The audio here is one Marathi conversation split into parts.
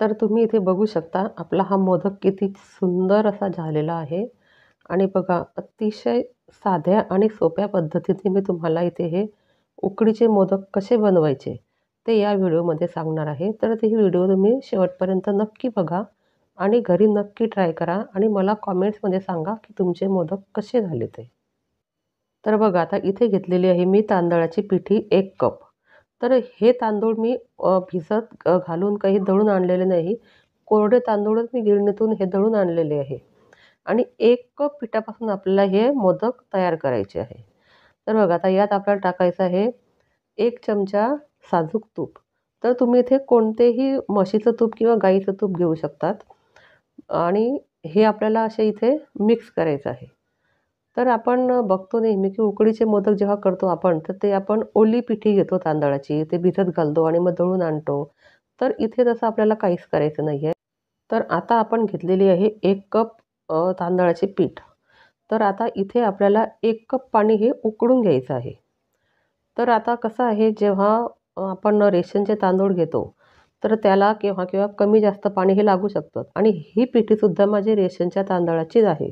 तर तुम्ही इथे बघू शकता आपला हा मोदक किती सुंदर असा झालेला आहे. आणि बघा अतिशय साध्या आणि सोप्या पद्धतीने मी तुम्हाला इथे हे उकडीचे मोदक कसे बनवायचे ते या व्हिडिओमध्ये सांगणार आहे. तर ते ही व्हिडिओ तुम्ही शेवटपर्यंत नक्की बघा आणि घरी नक्की ट्राय करा आणि मला कॉमेंट्समध्ये सांगा की तुमचे मोदक कसे झाले ते. तर बघा आता इथे घेतलेली आहे मी तांदळाची पिठी 1 कप. तर हे तांदूळ मी भिजत घालून काही दळून आणलेले नाही. कोरडे तांदूळच मी गिरणीतून हे दळून आणलेले आहे. आणि 1 कप पिठापासून आपल्याला हे मोदक तयार करायचे आहे. तर बघा आता यात आपल्याला टाकायचं आहे 1 चमचा साजूक तूप. तर तुम्ही इथे कोणतेही म्हशीचं तूप किंवा गाईचं तूप घेऊ शकतात. आणि हे आपल्याला असे इथे मिक्स करायचं आहे. तर आपण बघतो नेहमी की उकडीचे मोदक जेव्हा करतो आपण तर ते आपण ओली पिठी घेतो तांदळाची, ते भिजत घालतो आणि मग दळून आणतो. तर इथे तसं आपल्याला काहीच करायचं नाही आहे. तर आता आपण घेतलेली आहे 1 कप तांदळाचे पीठ. तर आता इथे आपल्याला 1 कप पाणी हे उकळून घ्यायचं आहे. तर आता कसं आहे जेव्हा आपण रेशनचे तांदूळ घेतो तर त्याला केव्हा केव्हा कमी जास्त पाणी हे लागू शकतं आणि ही पिठीसुद्धा माझी रेशनच्या तांदळाचीच आहे.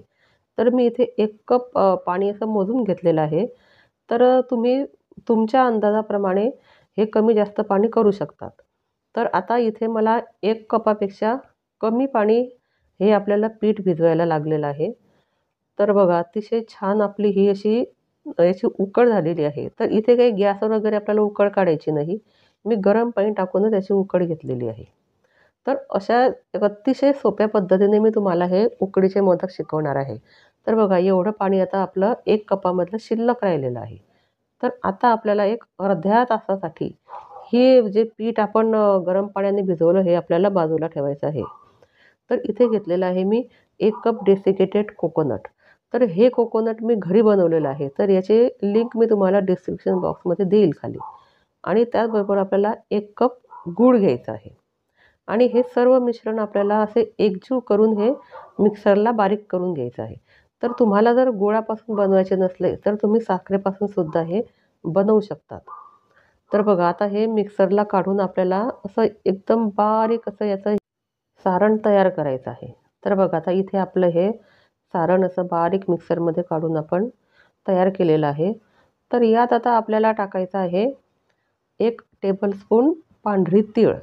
तर मी इथे 1 कप पाणी असं मोजून घेतलेलं आहे. तर तुम्ही तुमच्या अंदाजाप्रमाणे हे कमी जास्त पाणी करू शकतात. तर आता इथे मला 1 कपापेक्षा कमी पाणी हे आपल्याला पीठ भिजवायला लागलेलं आहे. तर बघा अतिशय छान आपली ही अशी याची उकळ झालेली आहे. तर इथे काही गॅसवर वगैरे आपल्याला उकळ काढायची नाही. मी गरम पाणी टाकूनच याची उकळ घेतलेली आहे. तर अशा अतिशय सोप्या पद्धतीने मी तुम्हाला हे उकडीचे मोदक शिकवणार आहे. तर बघा एवढं पाणी आता आपलं 1 कपामधलं शिल्लक राहिलेलं आहे. तर आता आपल्याला एक अर्ध्या तासासाठी हे जे पीठ आपण गरम पाण्याने भिजवलं हे आपल्याला बाजूला ठेवायचं आहे. तर इथे घेतलेलं आहे मी 1 कप डेसिकेटेड कोकोनट. तर हे कोकोनट मी घरी बनवलेलं आहे. तर याची लिंक मी तुम्हाला डिस्क्रिप्शन बॉक्समध्ये देईल खाली. आणि त्याचबरोबर आपल्याला 1 कप गूळ घ्यायचा आहे. आणि हे सर्व मिश्रण आपल्याला असे एकजीव करून हे मिक्सरला बारीक करून घ्यायचं आहे. तर तुम्हाला जर गुळापासून बनवायचे नसले तर तुम्ही साखरेपासून सुद्धा हे बनवू शकतात. तर बघा आता हे मिक्सरला काढून आपल्याला असं एकदम बारीक असं याचं सारण तयार करायचं आहे. तर बघा आता इथे आपलं हे सारण असं बारीक मिक्सरमध्ये काढून आपण तयार केलेलं आहे. तर यात आता आपल्याला टाकायचं आहे 1 टेबलस्पून पांढरी तीळ.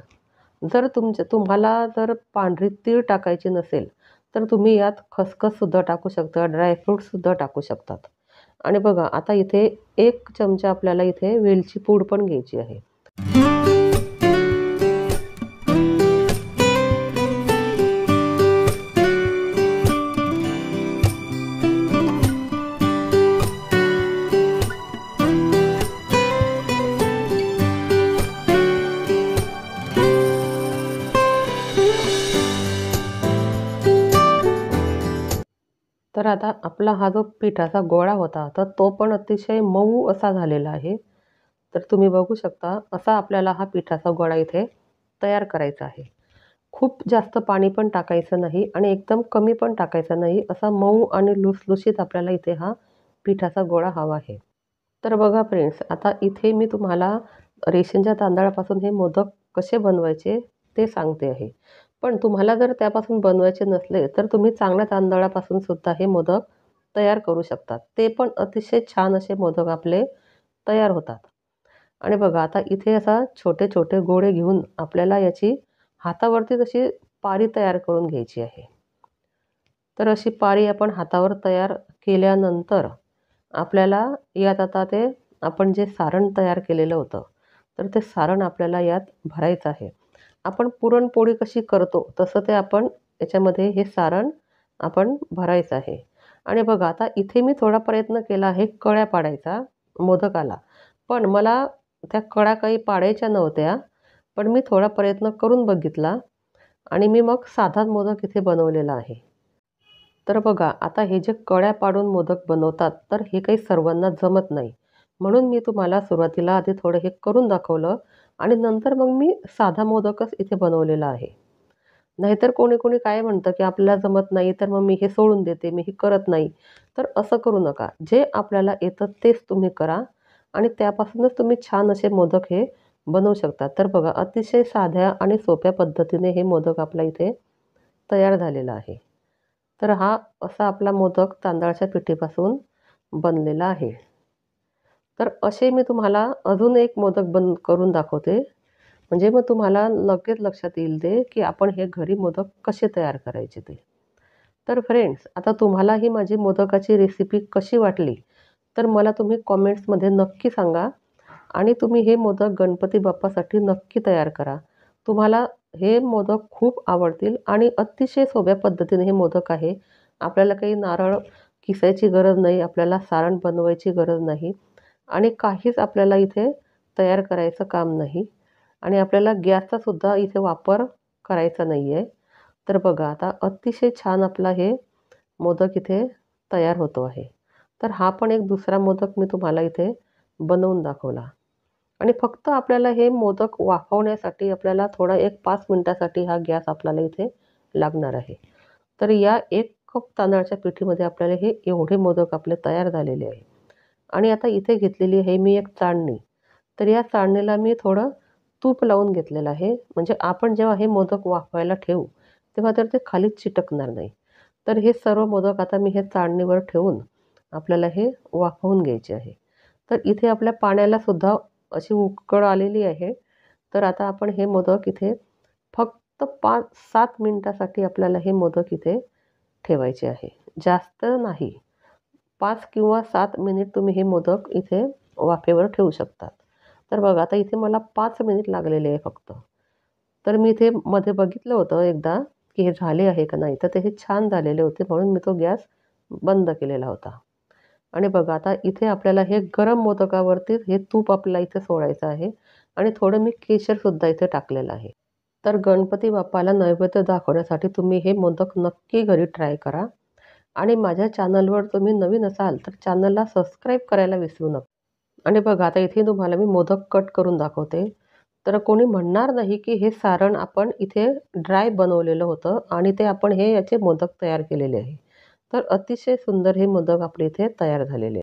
जर तुम्हाला जर पांढरी तीळ टाकायची नसेल तर तुम्ही यात खसखससुद्धा टाकू शकता, ड्रायफ्रूटसुद्धा टाकू शकतात. आणि बघा आता इथे 1 चमचा आपल्याला इथे वेलची पूड पण घ्यायची आहे. तर आता आपला हा जो पिठाचा गोळा होता तर तो पण अतिशय मऊ असा झालेला आहे. तर तुम्ही बघू शकता असा आपल्याला हा पिठाचा गोळा इथे तयार करायचा आहे. खूप जास्त पाणी पण टाकायचं नाही आणि एकदम कमी पण टाकायचं नाही. असा मऊ आणि लुसलुशीत आपल्याला इथे हा पिठाचा गोळा हवा आहे. तर बघा फ्रेंड्स आता इथे मी तुम्हाला रेशनच्या तांदळापासून हे मोदक कसे बनवायचे ते सांगते आहे. पण तुम्हाला जर त्यापासून बनवायचे नसले तर तुम्ही चांगल्या तांदळापासून सुद्धा हे मोदक तयार करू शकतात. ते पण अतिशय छान असे मोदक आपले तयार होतात. आणि बघा आता इथे असा छोटे-छोटे गोळे घेऊन आपल्याला याची हातावरतीच अशी पारी तयार करून घ्यायची आहे. तर अशी पारी आपण हातावर तयार केल्यानंतर आपल्याला यात आता ते आपण जे सारण तयार केलेलं होतं, तर ते सारण आपल्याला यात भरायचं आहे. आपण पुरणपोळी कशी करतो तसं ते आपण याच्यामध्ये हे सारण आपण भरायचं आहे. आणि बघा आता इथे मी थोडा प्रयत्न केला आहे कळ्या पाडायचा मोदकाला. पण मला त्या कळ्या काही पाडायच्या नव्हत्या. पण मी थोडा प्रयत्न करून बघितला आणि मी मग साधा मोदक इथे बनवलेला आहे. तर बघा आता हे जे कळ्या पाडून मोदक बनवतात तर हे काही सर्वांना जमत नाही. म्हणून मी तुम्हाला सुरुवातीला आधी थोडं हे करून दाखवलं आणि नंतर मग मी साधा मोदकच इथे बनवलेला आहे. नाहीतर कोणी-कोणी काय म्हणतं, की आपल्याला जमत नाही तर मग मी हे सोडून देते, मी हे करत नाही. तर असं करू नका. जे आपल्याला येतं तेच तुम्ही करा आणि त्यापासूनच तुम्ही छान असे मोदक हे बनवू शकता. तर बघा अतिशय साध्या आणि सोप्या पद्धतीने हे मोदक आपल्या इथे तयार झालेला आहे. तर हा असा आपला मोदक तांदळाच्या पिठीपासून बनलेला आहे. तर असे मी तुम्हाला अजून एक मोदक करून दाखवते. म्हणजे मग तुम्हाला नक्कीच लक्षात येईल ते, की आपण हे घरी मोदक कसे तयार करायचे ते. तर फ्रेंड्स, आता तुम्हाला ही माझी मोदकाची रेसिपी कशी वाटली, तर मला तुम्ही कमेंट्समध्ये नक्की सांगा आणि तुम्ही हे मोदक गणपती बाप्पासाठी नक्की तयार करा. तुम्हाला हे मोदक खूप आवडतील आणि अतिशय सोप्या पद्धतीने हे मोदक आहे. आपल्याला काही नारळ किसायची गरज नाही, आपल्याला सारण बनवायची गरज नाही आणि काहीच आपल्याला इथे तयार करायचं काम नाही आणि आपल्याला गॅसचासुद्धा इथे वापर करायचा नाही आहे. तर बघा आता अतिशय छान आपला हे मोदक इथे तयार होतो आहे. तर हा पण एक दुसरा मोदक मी तुम्हाला इथे बनवून दाखवला आणि फक्त आपल्याला हे मोदक वाफवण्यासाठी आपल्याला थोडा एक 5 मिनिटासाठी हा गॅस आपल्याला इथे लागणार आहे. तर या 1 कप तांदळाच्या पिठीमध्ये आपल्याला हे एवढे मोदक आपले तयार झालेले आहे. आणि आता इथे घेतलेली आहे मी एक चाळणी. तर या चाळणीला मी थोडं तूप लावून घेतलेलं आहे. म्हणजे आपण जेव्हा हे मोदक वाफवायला ठेवू, तेव्हा तर ते खाली चिटकणार नाही. तर हे सर्व मोदक आता मी हे चाळणीवर ठेवून आपल्याला हे वाफवून घ्यायचे आहे. तर इथे आपल्या पाण्यालासुद्धा अशी उकळ आलेली आहे. तर आता आपण हे मोदक इथे फक्त 5-7 मिनिटासाठी आपल्याला हे मोदक इथे ठेवायचे आहे. जास्त नाही. 5 किंवा 7 मिनिट तुम्ही हे मोदक इथे वाफेवर ठेवू शकतात. तर बघा आता इथे मला 5 मिनिट लागलेले आहे फक्त. तर मी इथे मध्ये बघितलं होतं एकदा, की हे झाले आहे का नाही, तर ते हे छान झालेले होते म्हणून मी तो गॅस बंद केलेला होता. आणि बघा आता इथे आपल्याला हे गरम मोदकावरती हे तूप आपल्याला इथे सोडायचं आहे आणि थोडं मी केशरसुद्धा इथे टाकलेलं आहे. तर गणपती बाप्पाला नैवेद्य दाखवण्यासाठी तुम्ही हे मोदक नक्की घरी ट्राय करा आणि माझ्या चॅनलवर तुम्ही नवीन असाल तर चॅनलला सबस्क्राईब करायला विसरू नका. आणि बघा आता इथे तुम्हाला मी मोदक कट करून दाखवते. तर कोणी म्हणणार नाही की हे सारण आपण इथे ड्राय बनवलेलं होतं आणि ते आपण हे याचे मोदक तयार केलेले आहे. तर अतिशय सुंदर हे मोदक आपले इथे तयार झालेले आहेत.